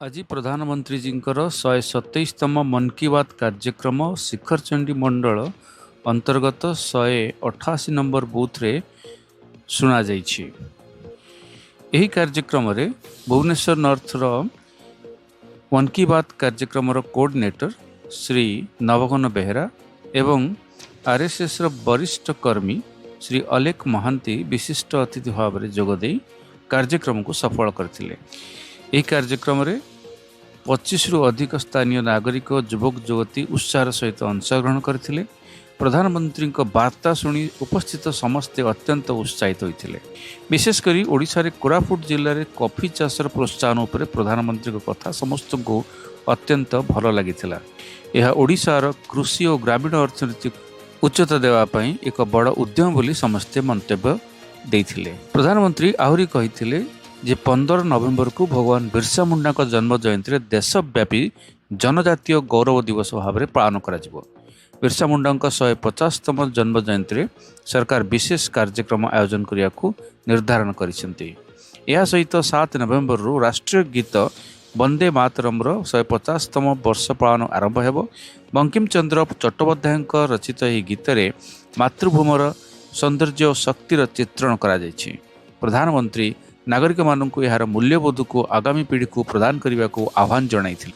आज प्रधानमंत्री जींकर 127तम मन की बात कार्यक्रम शिखरचंडी मंडल अंतर्गत 188 नंबर बूथ रे सुना जाइछि। एही कार्यक्रम रे भुवनेश्वर नॉर्थ रो मन की बात कार्यक्रम रो कोऑर्डिनेटर श्री नवघन बेहरा एवं आरएसएस रो वरिष्ठ कर्मी श्री अलेख महांती विशिष्ट अतिथि भाव में जोगदे कार्यक्रम को सफल करथिले। एही कार्यक्रम रे 25 रु अधिक स्थानीय नागरिक युवक युवती उत्साह सहित अंशग्रहण करथिले। प्रधानमंत्री वार्ता शुणी उपस्थित समस्ते अत्यंत उत्साहित होते। विशेषकर ओडिशा रे कोरापुट जिले में कॉफी चाषर प्रोत्साहन उपर प्रधानमंत्री कथा समस्त को अत्यंत भल लगी। यह ओडिशार कृषि और ग्रामीण अर्थनीति उच्चता देवाई एक बड़ उद्यम बोली समस्ते मंतव्य देइथिले। प्रधानमंत्री आहरी कहिथिले जे 15 नवेम्बर को भगवान बिरसा मुंडा का जन्म जयंती देशव्यापी जनजातीय गौरव दिवस भाव में पालन करा जिवो। बिरसा मुंडा 150तम जन्म जयंती सरकार विशेष कार्यक्रम आयोजन करने को निर्धारण करिसेंती। यह सहित 7 नवेम्बर रु राष्ट्रीय गीत वंदे मातरम 150तम वर्ष पालन आरंभ हेबो। बंकिम चंद्र चट्टोपाध्याय रचित यह गीत रे मातृभूमर सौंदर्य और शक्तिर चित्रण करा जायछि। प्रधानमंत्री नागरिक मानक यार मूल्यबोध को आगामी पीढ़ी को प्रदान करने को आह्वान जनाइथिले।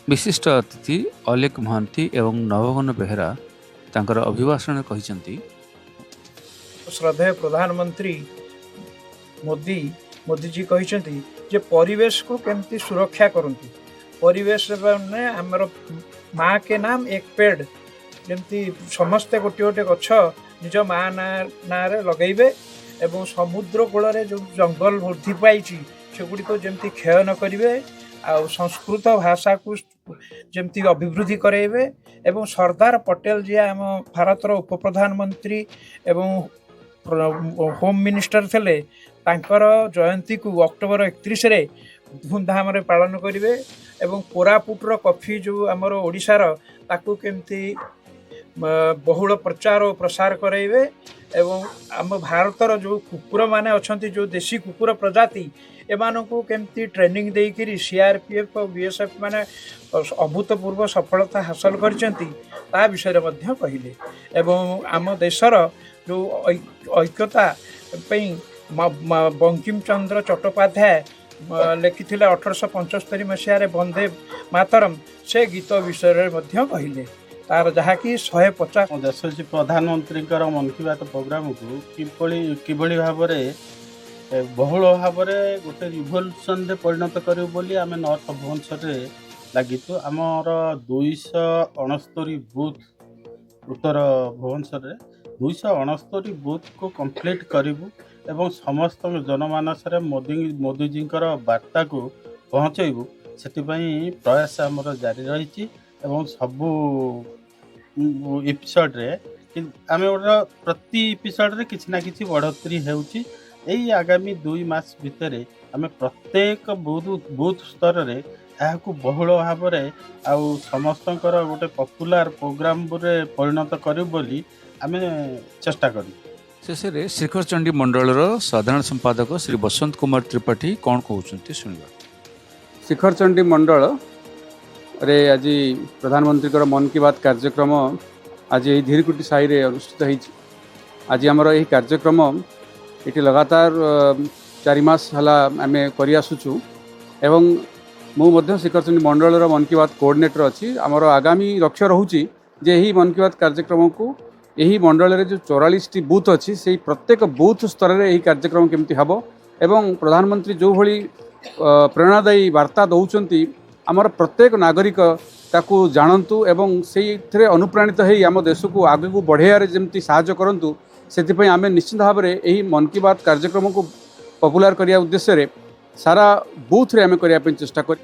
विशिष्ट अतिथि अलेख महांती एवं नवघन बेहरा तांकर अभिभाषण कहिसेंती। श्रद्धेय प्रधानमंत्री मोदी जी कहिसेंती जे परिवेश को केमती सुरक्षा करंती। परिवेश ने हमर माँ के नाम एक पेड़ जेमती समस्ते गोटे गोटे गछ निज माँ ना रे लगेबे एवं समुद्र कूल जो जंगल वृद्धि पाई सेगुड़ी जमती क्षय न करेंगे आ संस्कृत भाषा को जमती अभिवृद्धि करेंगे एवं सरदार पटेल जी आम भारत उप प्रधानमंत्री एवं होम मिनिस्टर थे तांकर जयंती को अक्टोबर 31 रे धूमधाम रे पालन करेंगे एवं कोरापुटर कॉफी जो आमर ओडिशार ताकू केमती बहुल प्रचार और प्रसार करेंगे एवं आम भारतर जो कुकुर माने अच्छी जो देशी कुकुर प्रजाति एमान को केमती ट्रेनिंग देकर सीआरपीएफ और बीएसएफ माने अभूतपूर्व सफलता हासिल करछंती ता विषय में कहले एवं आम देशर जो ऐक्यता बंकिम चंद्र चट्टोपाध्याय लिखिथिले 1875 मसीह वंदे मातरम से गीत विषय में कहले तार जहाँकि 150 यशस्वी प्रधानमंत्री मन की बात प्रोग्राम को किभली भाव में बहुल भाव में गोटे रिभल्यूशन रे परिणत करूँ बोली आम नॉर्थ भुवनेश्वर लगिचु। आमर 269 बूथ उत्तर भुवनेश्वर 269 बूथ को कंप्लीट करूँ एवं समस्त जनमानस मोदी जी वार्ता को पहुँचबू से प्रयास आमर जारी रही एवं सबू एपिसोड रे आम प्रति एपिसोड रे किसी ना किसी बढ़ोतरी होउची। एई आगामी 2 मास भितर आम प्रत्येक बूथ स्तर रे को बहुल भाव में आउ समस्तंकर गोटे पॉपुलर प्रोग्राम रे परिणत करू बोली आम चेष्टा करूँ। शेष में शिखरचंडी मंडल साधारण संपादक श्री बसंत कुमार त्रिपाठी कौन कहते शुणा। शिखरचंडी मंडल रे आज प्रधानमंत्री मन की बात कार्यक्रम आज यही धीरकुटी साई रे अनुष्ठित होती। आज आमर यही कार्यक्रम ये लगातार 4 मास हला आम कर आसुचु एवं मु शिखरचंडी मंडल मन की बात कोऑर्डिनेटर अच्छी। आमर आगामी लक्ष्य रोचे जे यही मन की बात कार्यक्रम को यही मंडल रे जो 44टी बूथ अच्छी से प्रत्येक बूथ स्तर में यही कार्यक्रम केमती हम एवं प्रधानमंत्री जो भली प्रेरणादायी वार्ता दौरान आमर प्रत्येक नागरिक ताकू जानतु एवं से अनुप्राणित होई आम देश को आगे को बढ़ाइबार जमती साहाय्य करंतु से आम निश्चित भाव में यही मन की बात कार्यक्रम को पॉपुलर करने उद्देश्य सारा बूथ रे आम करने चेष्टा कर।